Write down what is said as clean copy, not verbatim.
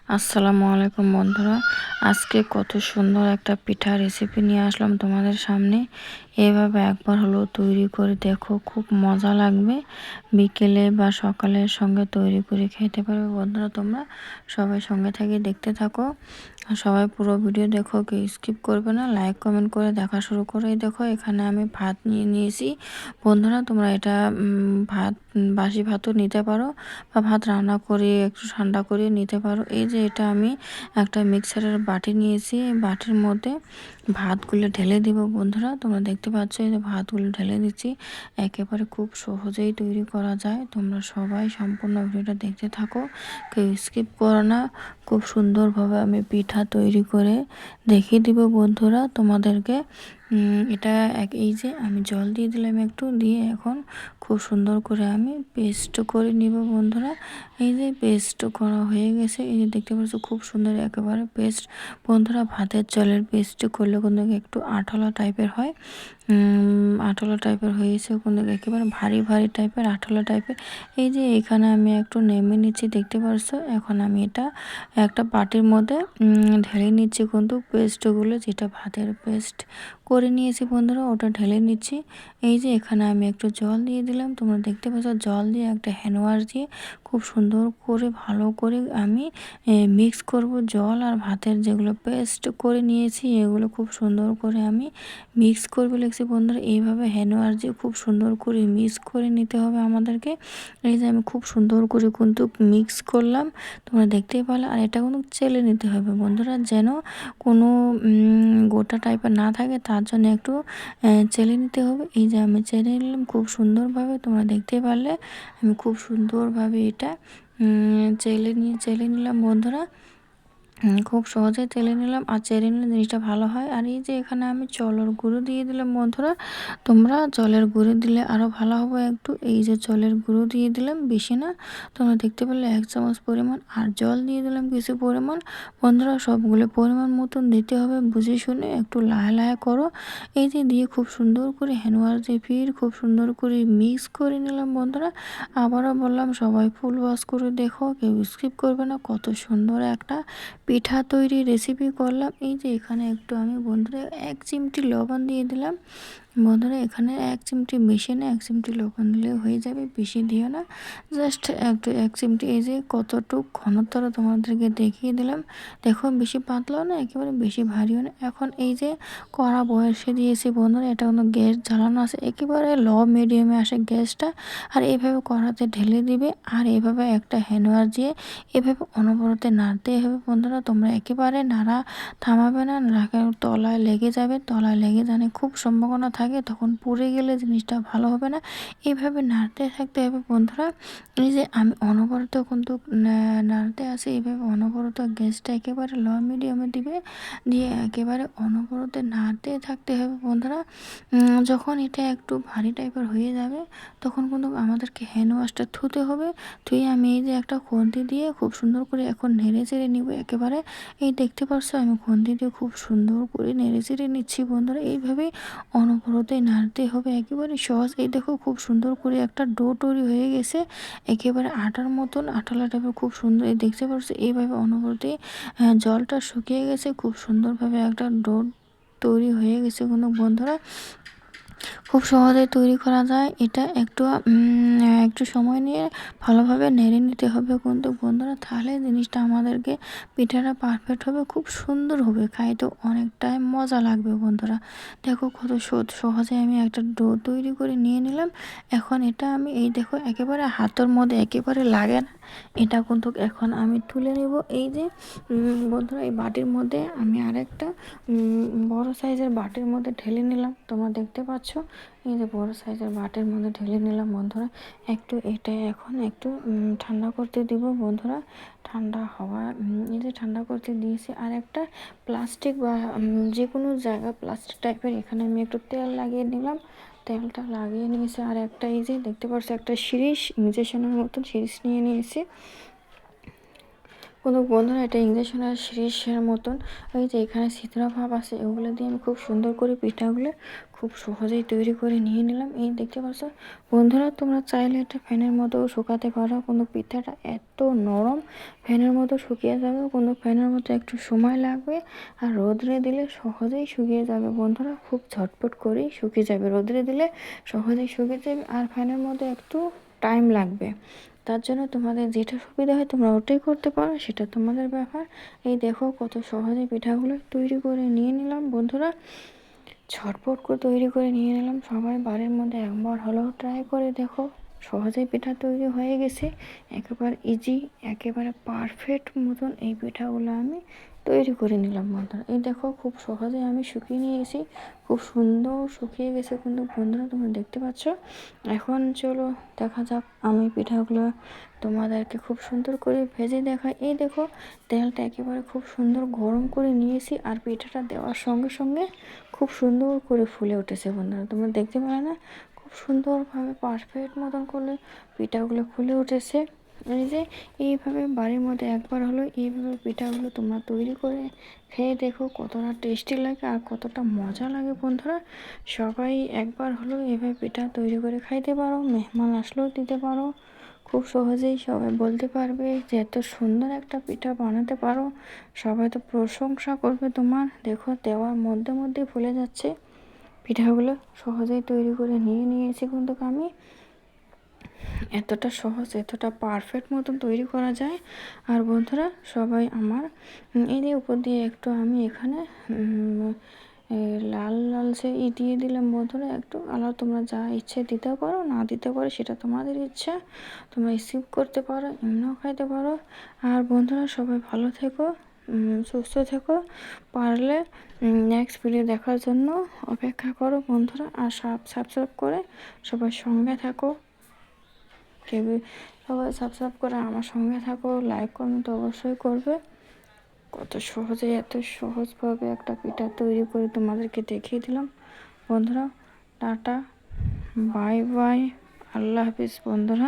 আসসালামু আলাইকুম বন্ধুরা। আজকে কত সুন্দর একটা পিঠা রেসিপি নিয়ে আসলাম তোমাদের সামনে। এভাবে একবার হলো তৈরি করে দেখো, খুব মজা লাগবে। বিকেলে বা সকালের সঙ্গে তৈরি করে খেতে পারবে বন্ধুরা। তোমরা সবাই সঙ্গে থেকে দেখতে থাকো, আর সবাই পুরো ভিডিও দেখো, কেউ স্কিপ করবে না। লাইক কমেন্ট করে দেখা শুরু করে। দেখো এখানে আমি ভাত নিয়ে নিয়েছি বন্ধুরা। তোমরা এটা ভাত বাসি ভাতও নিতে পারো, বা ভাত রান্না করে একটু ঠান্ডা করে নিতে পারো। এই যে এটা আমি একটা মিক্সারের বাটি নিয়েছি, এই বাটির মধ্যে ভাতগুলো ঢেলে দিব বন্ধুরা। তোমরা দেখতে পাচ্ছ এই যে ভাতগুলো ঢেলে দিচ্ছি। একেবারে খুব সহজেই তৈরি করা যায়। তোমরা সবাই সম্পূর্ণ ভিডিওটা দেখতে থাকো, কেউ স্কিপ করো না। খুব সুন্দরভাবে আমি পিঠা তৈরি করে দেখিয়ে দিব বন্ধুরা তোমাদেরকে। এটা এই যে আমি জল দিয়ে দিলাম একটু, দিয়ে এখন খুব সুন্দর করে আমি পেস্ট করে নিব বন্ধুরা। এই যে পেস্ট করা হয়ে গেছে, এই যে দেখতে পাচ্ছ খুব সুন্দর একেবারে পেস্ট বন্ধুরা। ভাতের চালের পেস্ট করলে কিন্তু একটু আঠালো টাইপের হয়, আঠালো টাইপের হয়েছে কিন্তু একেবারে ভারী ভারী টাইপের, আঠালো টাইপের। এই যে এখানে আমি একটু নেমে নিচ্ছি, দেখতে পারছো। এখন আমি এটা একটা বাটির মধ্যে ঢেলে নিচ্ছি কিন্তু পেস্টগুলো, যেটা ভাতের পেস্ট করে নিয়েছি বন্ধুরা, ওটা ঢেলে নিচ্ছি। এই যে এখানে আমি একটু জল দিয়ে দিলাম, তোমরা দেখতে পাচ্ছ। জল দিয়ে একটা হ্যান্ড ওয়াশ দিয়ে খুব সুন্দর করে ভালো করে আমি মিক্স করব। জল আর ভাতের যেগুলো পেস্ট করে নিয়েছি এগুলো খুব সুন্দর করে আমি মিক্স করবে লিখছি বন্ধুরা। এইভাবে হ্যান্ড ওয়াশ দিয়ে খুব সুন্দর করে মিক্স করে নিতে হবে আমাদেরকে। এই যে আমি খুব সুন্দর করে কিন্তু মিক্স করলাম, তোমরা দেখতেই পারলে। আর এটা কিন্তু চেলে নিতে হবে বন্ধুরা, যেন কোনো গোটা টাইপের না থাকে, তার জন্য একটু চেলে নিতে হবে। এই যে আমি চেলে নিলাম খুব সুন্দরভাবে, তোমরা দেখতে পারলে। আমি খুব সুন্দরভাবে এটা চেলে নিলাম বন্ধুরা। খুব সহজে তেলে নিলাম, আর চেড়ে নিলে জিনিসটা ভালো হয়। আর এই যে এখানে আমি জলের গুঁড়ো দিয়ে দিলাম বন্ধুরা। তোমরা জলের গুঁড়ো দিলে আরও ভালো হবে একটু। এই যে জলের গুঁড়ো দিয়ে দিলাম, বেশি না, তোমরা দেখতে পেলে 1 চামচ পরিমাণ। আর জল দিয়ে দিলাম কিছু পরিমাণ বন্ধুরা। সবগুলো পরিমাণ মতন দিতে হবে, বুঝে শুনে একটু লাহে লাহে করো। এই যে দিয়ে খুব সুন্দর করে হ্যান্ড ওয়াশ দিয়ে ফির খুব সুন্দর করে মিক্স করে নিলাম বন্ধুরা। আবারও বললাম, সবাই ফুল ওয়াশ করে দেখো, কেউ স্কিপ করবে না। কত সুন্দর একটা পিঠা তৈরির রেসিপি করলাম। এই যে এখানে একটু আমি বন্ধুরা 1 চিমটি লবণ দিয়ে দিলাম বন্ধুরা। এখানে 1 চিমটি, বেশি না, 1 চিমটি লবণ দিলে হয়ে যাবে, বেশি দিও না, জাস্ট একটু 1 চিমটি। এই যে কতটুক ঘনত্ব তোমাদেরকে দেখিয়ে দিলাম। দেখো বেশি পাতলাও না, একেবারে বেশি ভারীও না। এখন এই যে কড়া বয়সে দিয়েছি বন্ধুরা, এটা কোনো গ্যাস জ্বালানো আছে, একেবারে লো মিডিয়ামে আসে গ্যাসটা। আর এইভাবে কড়াতে ঢেলে দিবে, আর এইভাবে একটা হ্যান্ড ওয়াশ দিয়ে এভাবে অনবরত নাড়তে হবে বন্ধুরা। তোমরা একেবারে নাড়া থামাবে না, নাড়া তলায় লেগে যাবে। তলায় লেগে জানে খুব সম্ভাবনা থাকে, তখন পুড়ে গেলে জিনিসটা ভালো হবে না। এইভাবে নাড়তে থাকতে হবে বন্ধুরা। এই যে আমি অনবরত কিন্তু নাড়তে আসি, এইভাবে অনবরত গ্যাসটা একেবারে লো মিডিয়ামে দিবে, দিয়ে একেবারে অনবরত নাড়তে থাকতে হবে বন্ধুরা। যখন এটা একটু ভারী টাইপের হয়ে যাবে, তখন কিন্তু আমাদেরকে হ্যান্ড ওয়াশটা ধুতে হবে। ধুয়ে আমি এই যে একটা খুন্তি দিয়ে খুব সুন্দর করে এখন নেড়ে চেড়ে নিব একেবারে। এই দেখতে পাচ্ছ আমি খুন্তি দিয়ে খুব সুন্দর করে নেড়ে চেড়ে নিচ্ছি বন্ধুরা। এইভাবেই অনবরতই নাড়তে হবে, একেবারে সহজ। এই দেখো খুব সুন্দর করে একটা ডো তৈরি হয়ে গেছে, একেবারে আটার মতন, আঠালা টাইপের, খুব সুন্দর। এই দেখতে পাচ্ছ এইভাবে অনবরতই জলটা শুকিয়ে গেছে, খুব সুন্দরভাবে একটা ডো তৈরি হয়ে গেছে কোনো বন্ধুরা। খুব সহজে তৈরি করা যায় এটা। একটু সময় নিয়ে ভালোভাবে নেড়ে নিতে হবে কিন্তু বন্ধুরা, তাহলে জিনিসটা আমাদেরকে পিঠাটা পারফেক্ট হবে, খুব সুন্দর হবে, খাইতে অনেকটাই মজা লাগবে বন্ধুরা। দেখো কত সহজে আমি একটা ডো তৈরি করে নিয়ে নিলাম। এখন এটা আমি এই দেখো একেবারে হাতের মধ্যে একেবারে লাগে না, এটা কিন্তু এখন আমি তুলে নেব। এই যে বন্ধুরা, এই বাটির মধ্যে আমি আরেকটা বড় সাইজের বাটির মধ্যে ঢেলে নিলাম, তোমরা দেখতে পাচ্ছ। এই যে বড় সাইজের বাটির মধ্যে ঢেলে নিলাম বন্ধুরা। একটু এটা এখন একটু ঠান্ডা করতে দিব বন্ধুরা। ঠান্ডা হওয়া, এই যে ঠান্ডা করতে দিয়েছি। আর একটা প্লাস্টিক বা যে কোনো জায়গা প্লাস্টিক টাইপের, এখানে আমি একটু তেল লাগিয়ে নিলাম, তেলটা লাগিয়ে নিয়েছি। আর একটা এই যে দেখতে পাচ্ছ একটা সিরিজ, ইঞ্জেকশনের মতন সিরিজ নিয়ে নিয়েছি কোনো বন্ধুরা। এটা ইঞ্জেকশনের সিরিজের মতন। ওই যে এখানে ছিদ্র ভাব আছে, ওগুলো দিয়ে আমি খুব সুন্দর করে পিঠাগুলো খুব সহজেই তৈরি করে নিয়ে নিলাম। এই দেখতে পাচ্ছ বন্ধুরা, তোমরা চাইলে এটা ফ্যানের মধ্যেও শুকাতে পারো, কিন্তু পিঠাটা এত নরম ফ্যানের মতো শুকিয়ে যাবে, কিন্তু ফ্যানের মতো একটু সময় লাগবে। আর রোদরে দিলে সহজেই শুকিয়ে যাবে বন্ধুরা, খুব ঝটপট করেই শুকিয়ে যাবে। রোদরে দিলে সহজেই শুকিয়ে যাবে, আর ফ্যানের মধ্যে একটু টাইম লাগবে। তার জন্য তোমাদের যেটা সুবিধা হয় তোমরা ওটাই করতে পারো, সেটা তোমাদের ব্যাপার। এই দেখো কত সহজে পিঠাগুলো তৈরি করে নিয়ে নিলাম বন্ধুরা, ঝটপট করে তৈরি করে নিয়ে নিলাম। সবাই বাড়ির মধ্যে একবার হলেও ট্রাই করে দেখো, সহজেই পিঠা তৈরি হয়ে গেছে। একেবারে ইজি, একেবারে পারফেক্ট মতন এই পিঠাগুলো আমি তৈরি করে নিলাম বন্ধুরা। এই দেখো খুব সহজে আমি শুকিয়ে নিয়েছি, খুব সুন্দর শুকিয়ে গেছে কিন্তু বন্ধুরা, তোমরা দেখতে পাচ্ছ। এখন চলো দেখা যাক, আমি পিঠাগুলো তোমাদেরকে খুব সুন্দর করে ভেজে দেখাই। এই দেখো তেলটা একেবারে খুব সুন্দর গরম করে নিয়েছি, আর পিঠাটা দেওয়ার সঙ্গে সঙ্গে খুব সুন্দর করে ফুলে উঠেছে বন্ধুরা, তোমরা দেখতে পাবে না, খুব সুন্দরভাবে পারফেক্ট মতন করলে পিঠাগুলো ফুলে উঠেছে। এই যে এইভাবে বাড়ির মধ্যে একবার হলো এইভাবে পিঠাগুলো তোমরা তৈরি করে খেয়ে দেখো কতটা টেস্টি লাগে আর কতটা মজা লাগে বন্ধুরা। সবাই একবার হলো এইভাবে পিঠা তৈরি করে খাইতে পারো, মেহমান আসলেও দিতে পারো। খুব সহজেই সবাই বলতে পারবে যে এত সুন্দর একটা পিঠা বানাতে পারো, সবাই তো প্রশংসা করবে তোমার। দেখো দেওয়ার মধ্যে মধ্যে ফুলে যাচ্ছে, পিঠাগুলো সহজেই তৈরি করে নিয়ে নিয়েছি কিন্তু আমি। এতটা সহজ, এতটা পারফেক্ট মতন তৈরি করা যায়। আর বন্ধুরা সবাই আমার এই যে উপর দিয়ে একটু আমি এখানে লাল লালচে দিয়ে দিলাম বন্ধুরা, একটু আলাদা, তোমরা যা ইচ্ছে দিতেও পারো, না দিতে পারো সেটা তোমাদের ইচ্ছা, তোমরা স্কিপ করতে পারো, এমনিও খাইতে পারো। আর বন্ধুরা সবাই ভালো থেকো, সুস্থ থেকো, পারলে নেক্সট ভিডিও দেখার জন্য অপেক্ষা করো বন্ধুরা। আর সাবস্ক্রাইব করে সবাই সঙ্গে থাকো, কেউ সবাই সাবস্ক্রাইব করে আমার সঙ্গে থাকো, লাইক কমেন্ট অবশ্যই করবে। কত সহজে, এত সহজভাবে একটা পিঠা তৈরি করে তোমাদেরকে দেখিয়ে দিলাম বন্ধুরা। টাটা, বাই বাই, আল্লাহ হাফিজ বন্ধুরা।